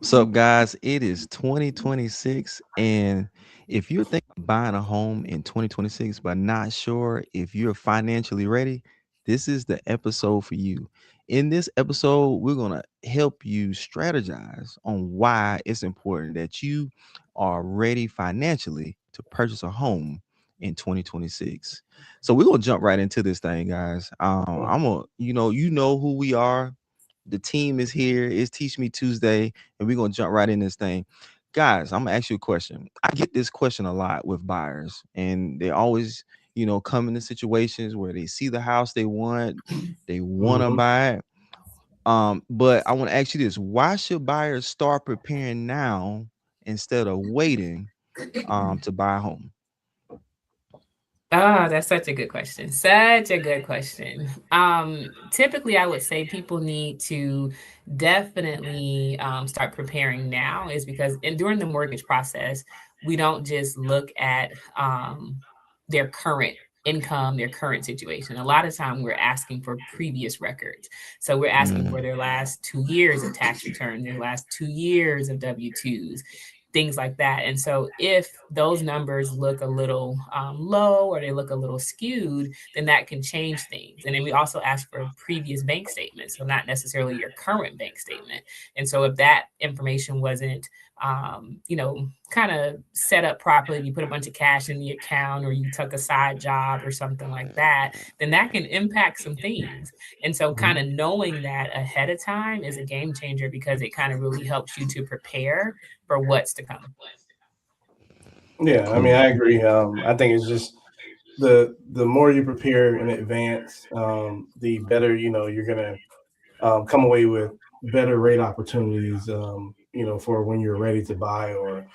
What's up, guys? It is 2026, and if you're thinking of buying a home in 2026 but not sure if you're financially ready, this is the episode for you. In this episode, we're going to help you strategize on why it's important that you are ready financially to purchase a home in 2026. So we're going to jump right into this thing, guys. I'm going to, you know who we are. The team is here. It's Teach Me Tuesday, and we're gonna jump right in this thing. Guys, I'm gonna ask you a question. I get this question a lot with buyers, and they always, come into situations where they see the house they want to Mhm. buy it. But I want to ask you this: why should buyers start preparing now instead of waiting to buy a home? Oh, that's such a good question. Such a good question. Typically, I would say people need to definitely start preparing now, is because during the mortgage process, we don't just look at their current income, their current situation. A lot of time we're asking for previous records. So we're asking for Mm, their last 2 years of tax return, their last 2 years of W-2s, things like that. And so if those numbers look a little low or they look a little skewed, then that can change things. And then we also ask for previous bank statements, so not necessarily your current bank statement. And so if that information wasn't, kind of set up properly, you put a bunch of cash in the account or you took a side job or something like that, then that can impact some things. And so Mhm. kind of knowing that ahead of time is a game changer, because it kind of really helps you to prepare for what's to come. Yeah, I mean, cool. I agree. I think it's just the more you prepare in advance, the better you're gonna come away with better rate opportunities. For when you're ready to buy, or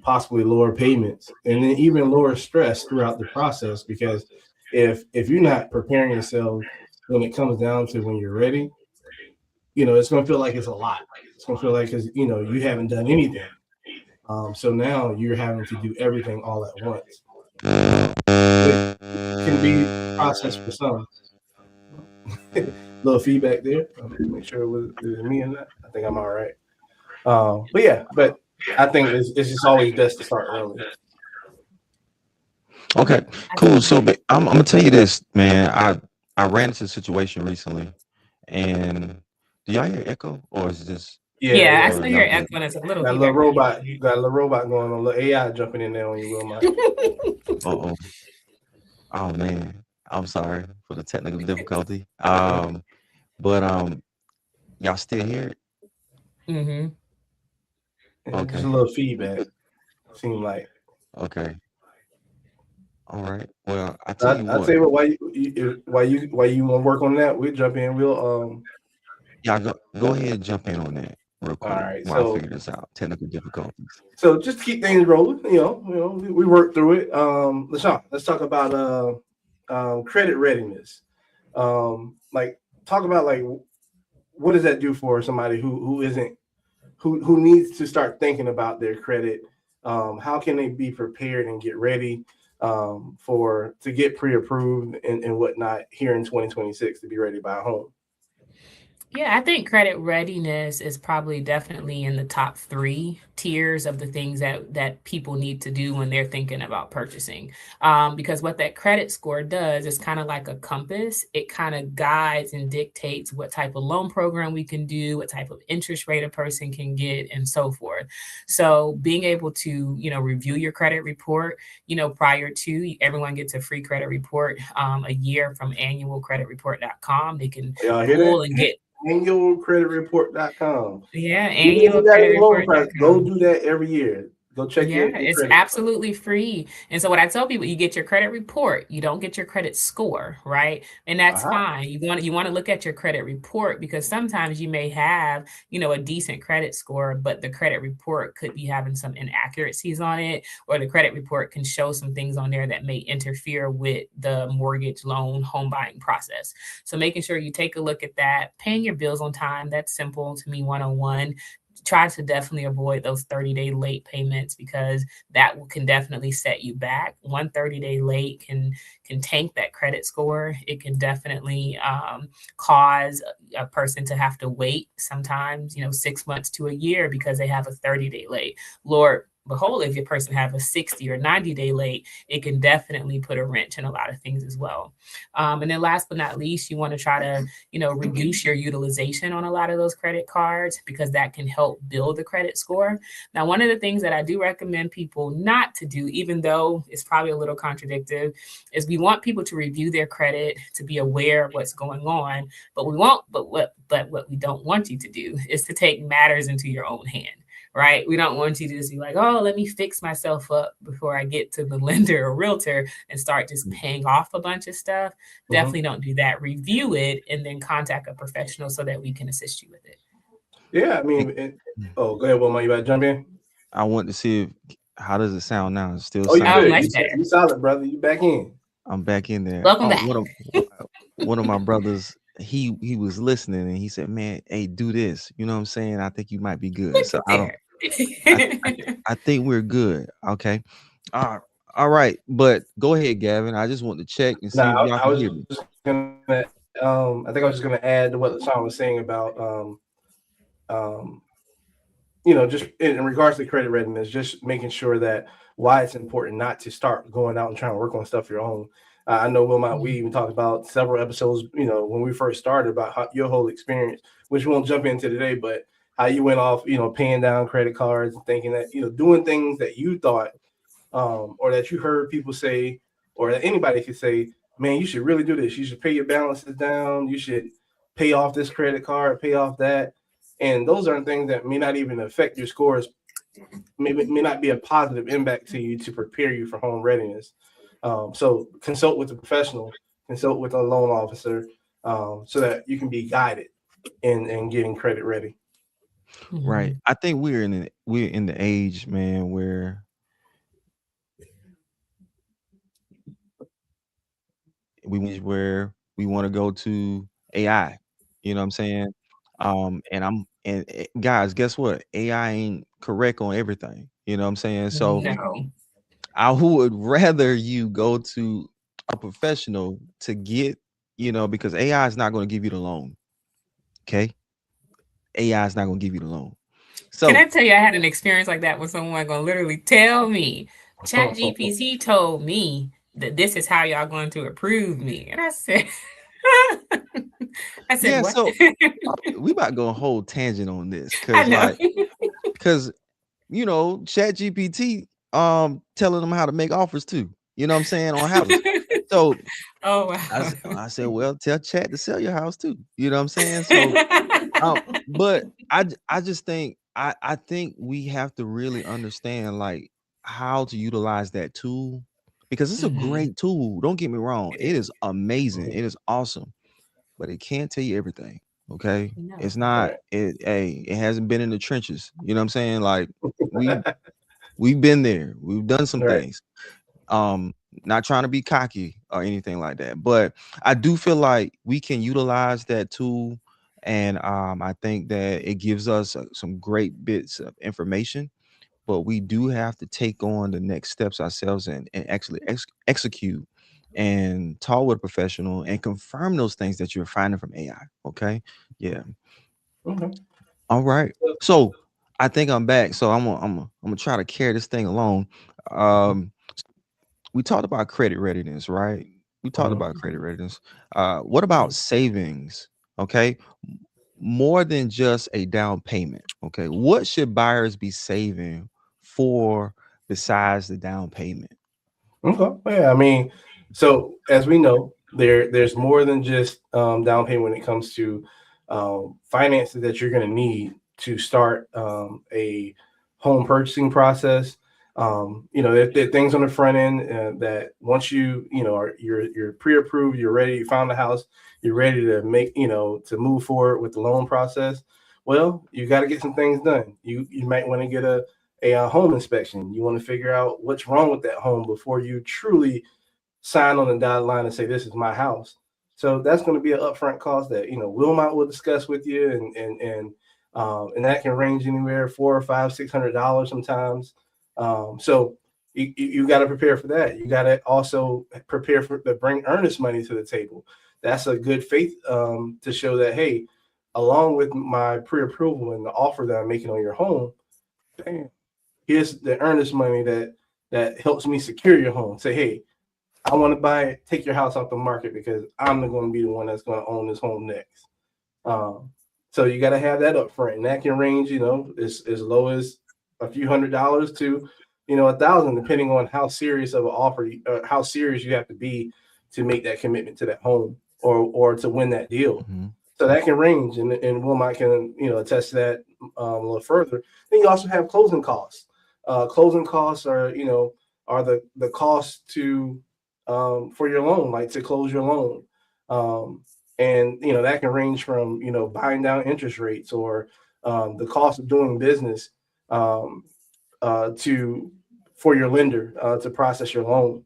possibly lower payments, and then even lower stress throughout the process. Because if you're not preparing yourself when it comes down to when you're ready, it's gonna feel like it's a lot. It's gonna feel like, because you haven't done anything. So now you're having to do everything all at once, which can be a process for some. Little feedback there. Make sure it was me and that. I think I'm all right. But I think it's just always best to start early. Okay, cool. So I'm gonna tell you this, man. I ran into a situation recently, and do y'all hear echo, or is this, Yeah, Yeah, I yeah. or still y'all hear good? echo and there's a little Got a little feedback from you. robot. Got a little robot going on. A little AI jumping in there on you, Will Mike. Uh oh. Oh man, I'm sorry for the technical difficulty. But y'all still hear it? Hmm. Yeah, just Okay, a little feedback. Seem like. okay, all right. Well, I tell you I tell what, you what. Why you want to work on that? We'll jump in. y'all go ahead and jump in on that real All quick right. while I So figure this out. Technical difficulties. just to keep things rolling, we work through it. Let's talk about credit readiness. Like, talk about, like, what does that do for somebody who isn't who needs to start thinking about their credit? How can they be prepared and get ready for to get pre-approved and whatnot here in 2026 to be ready to buy a home? Yeah, I think credit readiness is probably definitely in the top three tiers of the things that people need to do when they're thinking about purchasing. Because what that credit score does is kind of like a compass. It kind of guides and dictates what type of loan program we can do, what type of interest rate a person can get, and so forth. So being able to, review your credit report, prior to, everyone gets a free credit report a year from annualcreditreport.com. They can Y'all hear that? pull and get. Annualcreditreport.com. Yeah, Even if you got any loan process, go annualcreditreport.com. do that every year. Go check Yeah, your it's credit. absolutely free. And so what I tell people, you get your credit report, you don't get your credit score, right? And that's Uh-huh. fine. You want to look at your credit report, because sometimes you may have, a decent credit score, but the credit report could be having some inaccuracies on it, or the credit report can show some things on there that may interfere with the mortgage loan home buying process. So making sure you take a look at that, paying your bills on time, that's simple to me 101. try to definitely avoid those 30-day late payments, because that can definitely set you back. One 30-day late can tank that credit score. It can definitely cause a person to have to wait sometimes, 6 months to a year because they have a 30-day late. Lord behold, if your person have a 60 or 90-day late, it can definitely put a wrench in a lot of things as well. And then last but not least, you want to try to, reduce your utilization on a lot of those credit cards, because that can help build the credit score. Now, one of the things that I do recommend people not to do, even though it's probably a little contradictive, is we want people to review their credit to be aware of what's going on, but what we don't want you to do is to take matters into your own hand. Right? We don't want you to just be like, oh, let me fix myself up before I get to the lender or realtor and start just paying off a bunch of stuff. Mm-hmm. Definitely don't do that. Review it and then contact a professional so that we can assist you with it. Yeah, I Hey, mean, oh, go ahead, Wilma. You about to jump in? I want to see if how does it sound now? It still Oh, you sound Oh, good? much You good. better. you solid, brother. You back in? I'm back in there. Welcome back. One of my brothers, he was listening and he said, "Man, hey, do this." You know what I'm saying? I think you might be good. Look So at there. I think we're good. Okay. Uh, all right. But go ahead, Gavin. I just want to check and see Nah, if y'all I can was hear just me. gonna. I think I was just gonna add to what Sean was saying about um, just in regards to credit readiness, just making sure that why it's important not to start going out and trying to work on stuff your own. I know Wilmot, we even talked about several episodes, when we first started about your whole experience, which we won't jump into today, but how you went off, paying down credit cards and thinking that, doing things that you thought or that you heard people say, or that anybody could say, man, you should really do this. You should pay your balances down. You should pay off this credit card, pay off that. And those are things that may not even affect your scores, may not be a positive impact to you to prepare you for home readiness. So consult with a professional, consult with a loan officer, so that you can be guided in getting credit ready. Right. Mhm. I think we're in the age, man, where we want to go to AI. You know what I'm saying? And guys, guess what? AI ain't correct on everything. You know what I'm saying? So No. I would rather you go to a professional to get, because AI is not going to give you the loan. Okay. AI is not going to give you the loan. Can I So tell you, I had an experience like that with someone gonna literally tell me, Chat GPT told me that this is how y'all going to approve me. And I said, I said, yeah, what? so we about to go a whole tangent on this I because know. because Chat GPT telling them how to make offers too. You know what I'm saying, on houses. So Oh, wow. I said, well, tell Chat to sell your house too. You know what I'm saying? So but I just think I think we have to really understand like how to utilize that tool because it's a Mhm. great tool. Don't get me wrong. It It is. is amazing. It is awesome, but it can't tell you everything. Okay. It's No. not it hasn't been in the trenches. You know what I'm saying? Like we we've been there. We've done some Right. things. Not trying to be cocky or anything like that, but I do feel like we can utilize that tool, and I think that it gives us some great bits of information, but we do have to take on the next steps ourselves and actually execute and talk with a professional and confirm those things that you're finding from AI. Okay. Yeah. Okay. All right. So I think I'm back. So I'm gonna try to carry this thing along. Um, we talked about credit readiness, right? We talked Mhm. about credit readiness. What about savings? Okay. More than just a down payment. Okay. What should buyers be saving for besides the down payment? Okay. Yeah, I mean, so as we know, there's more than just down payment when it comes to finances that you're going to need to start a home purchasing process. There are things on the front end that once you're pre-approved, you're ready, you found the house, you're ready to to move forward with the loan process. Well, you got to get some things done. You might want to get a home inspection. You want to figure out what's wrong with that home before you truly sign on the dotted line and say this is my house. So that's going to be an upfront cost that Wilmot will discuss with you, and and that can range anywhere $400 or $500, $600 sometimes. So you got to prepare for that. You got to also prepare for to bring earnest money to the table. That's a good faith to show that, hey, along with my pre-approval and the offer that I'm making on your home, bam, here's the earnest money that helps me secure your home. Say, hey, I want to buy it, take your house off the market because I'm going to be the one that's going to own this home next. Um, so you got to have that up front, and that can range, as low as a few $100s to, 1,000, depending on how serious of an offer, how serious you have to be to make that commitment to that home or to win that deal. Mhm. So that can range, and Wilmot can attest to that a little further. Then you also have closing costs. Closing costs are the cost to for your loan, like to close your loan. Um, and that can range from buying down interest rates or the cost of doing business um, to for your lender to process your loan.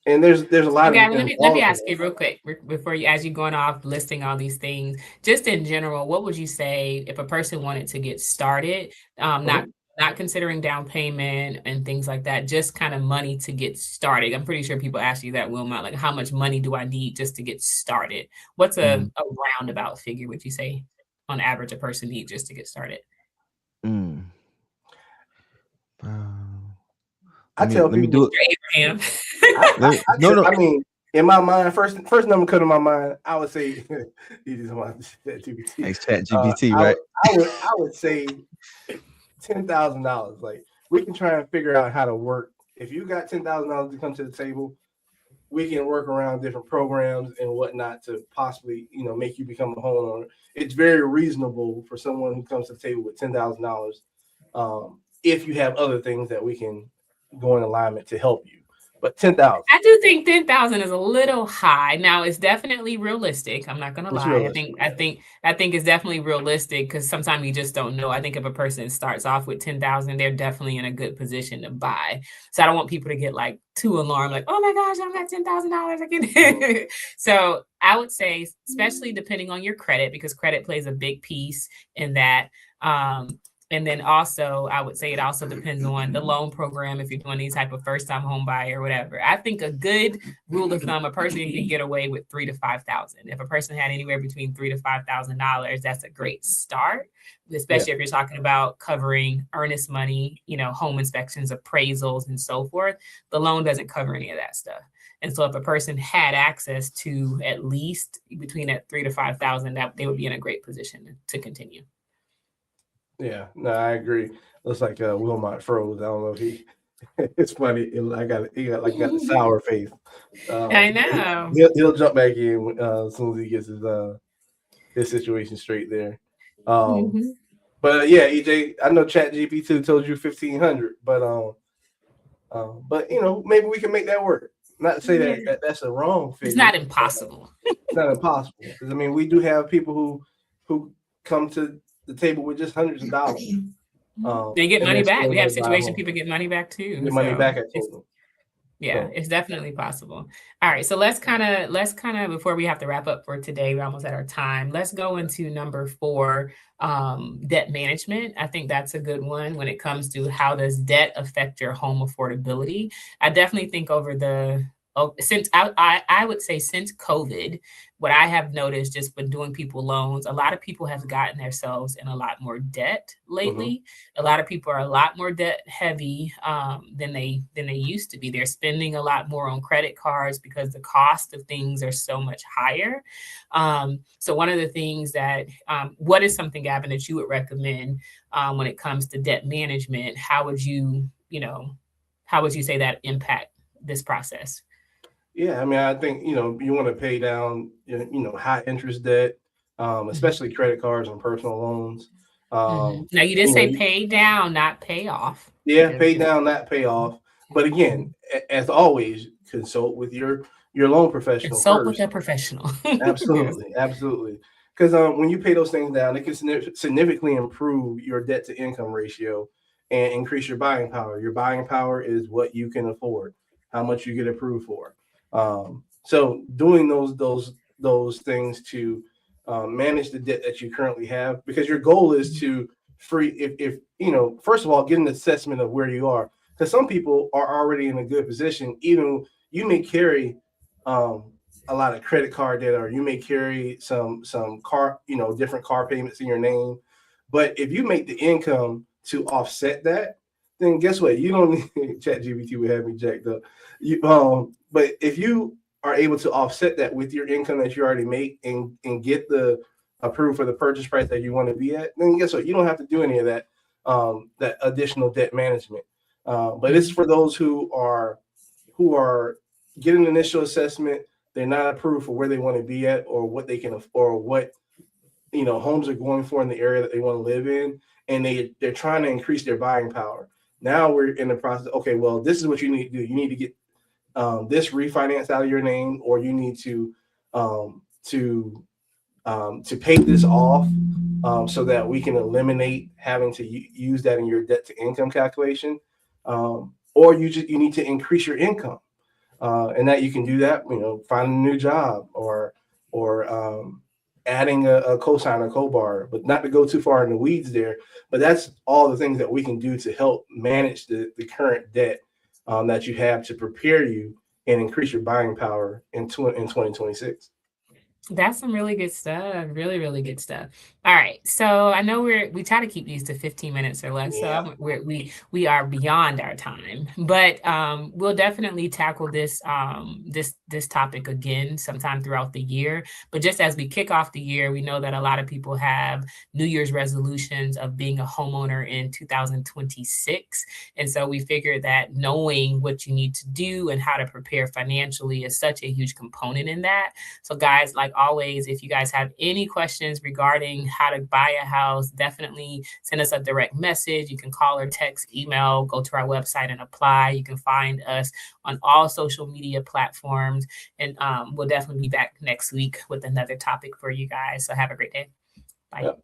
And there's a So, lot of Gavin, let me involved in ask that. you real quick before you, as you going off listing all these things, just in general, what would you say if a person wanted to get started, not Mhm. not considering down payment and things like that, just kind of money to get started? I'm pretty sure people ask you that, Wilmot, like how much money do I need just to get started? What's Mhm. a roundabout figure would you say on average a person needs just to get started? Mm. Uh, I tell let me people, do it. Mr. Abraham. No, no. I mean, in my mind, first number come to my mind, I would say, you just want GPT. It's Chat GPT, right? I would say $10,000. Like we can try and figure out how to work. If you got $10,000 to come to the table, we can work around different programs and whatnot to possibly, make you become a homeowner. It's very reasonable for someone who comes to the table with $10,000. If you have other things that we can go in alignment to help you, but 10,000, I do think 10,000 is a little high. Now it's definitely realistic. I'm not gonna it's lie. realistic. I think it's definitely realistic because sometimes you just don't know. I think if a person starts off with 10,000, they're definitely in a good position to buy. So I don't want people to get like too alarmed, like, oh my gosh, I'm at $10,000 Mhm. again. So I would say, especially depending on your credit, because credit plays a big piece in that. Um, and then also, I would say it also depends on the loan program if you're doing any type of first time home buyer or whatever. I think a good rule of thumb, a person can get away with 3 to 5 thousand. If a person had anywhere between $3 to 5 thousand, that's a great start, Yeah, especially if you're talking about covering earnest money, home inspections, appraisals, and so forth. The loan doesn't cover any of that stuff. And so if a person had access to at least between that 3 to 5 thousand, that they would be in a great position to continue. yeah, no, I agree. Looks like Wilmot froze. I don't know if he. It's funny. He got the sour face. I But know. he'll jump back in as soon as he gets his situation straight there. Um, Mhm. but yeah, EJ, I know Chat GPT told you 1,500, but maybe we can make that work. Not to say Yeah. that's a wrong It's figure. not impossible. It's not impossible because I mean we do have people who come to the table with just hundreds of dollars, They get and money they're back. still We have going to buy a situation home, people get money back too. get money back. So I it's told them. yeah, So it's definitely possible. All right, so let's kind of before we have to wrap up for today, we're almost at our time. Let's go into number 4, debt management. I think that's a good one when it comes to how does debt affect your home affordability. I definitely think over the since I would say since COVID, what I have noticed just when doing people loans, a lot of people have gotten themselves in a lot more debt mhm. lately. A lot of people are a lot more debt heavy than they used to be. They're spending a lot more on credit cards because the cost of things are so much higher. So one of the things that what is something, Gavin, that you would recommend when it comes to debt management? How would you say that impact this process? Yeah, I mean, I think you want to pay down high interest debt, Mhm. especially credit cards and personal loans. Mhm. Um, Now you did you know, say you, pay down, not pay off, yeah, because pay down, not pay off. But again, as always, consult with your loan professional consult with first. a professional. Yes. Absolutely, absolutely. Because when you pay those things down, it can significantly improve your debt to income ratio and increase your buying power. Your buying power is what you can afford, how much you get approved for. So doing those things to manage the debt that you currently have, because your goal is to free, if first of all, get an assessment of where you are, because some people are already in a good position. Even you may carry um, a lot of credit card debt, or you may carry some car, different car payments in your name. But if you make the income to offset that, then guess what? You don't need Chat GBT would have me jacked up. But if you are able to offset that with your income that you already make, and get the approved for the purchase price that you want to be at, then guess what? You don't have to do any of that additional debt management. But it's for those who are getting an initial assessment. They're not approved for where they want to be at, or what they can, or what homes are going for in the area that they want to live in, and they're trying to increase their buying power. Now we're in the process. Okay, well, this is what you need to do. You need to get this refinance out of your name, or you need um, to to pay this off, so that we can eliminate having to use that in your debt to income calculation, or you need to increase your income, and that you can do that, finding a new job, or adding a cosign or co-borrower, but not to go too far in the weeds there. But that's all the things that we can do to help manage the current debt that you have, to prepare you and increase your buying power in 2026. That's some really good stuff. Really, really good stuff. All right. So I know we try to keep these to 15 minutes or less. So Yeah. we are beyond our time, but we'll definitely tackle this topic again sometime throughout the year. But just as we kick off the year, we know that a lot of people have New Year's resolutions of being a homeowner in 2026. And so we figured that knowing what you need to do and how to prepare financially is such a huge component in that. So guys, like always, if you guys have any questions regarding how to buy a house, definitely send us a direct message. You can call or text, email, go to our website and apply. You can find us on all social media platforms. And we'll definitely be back next week with another topic for you guys. So have a great day. Bye. Yep.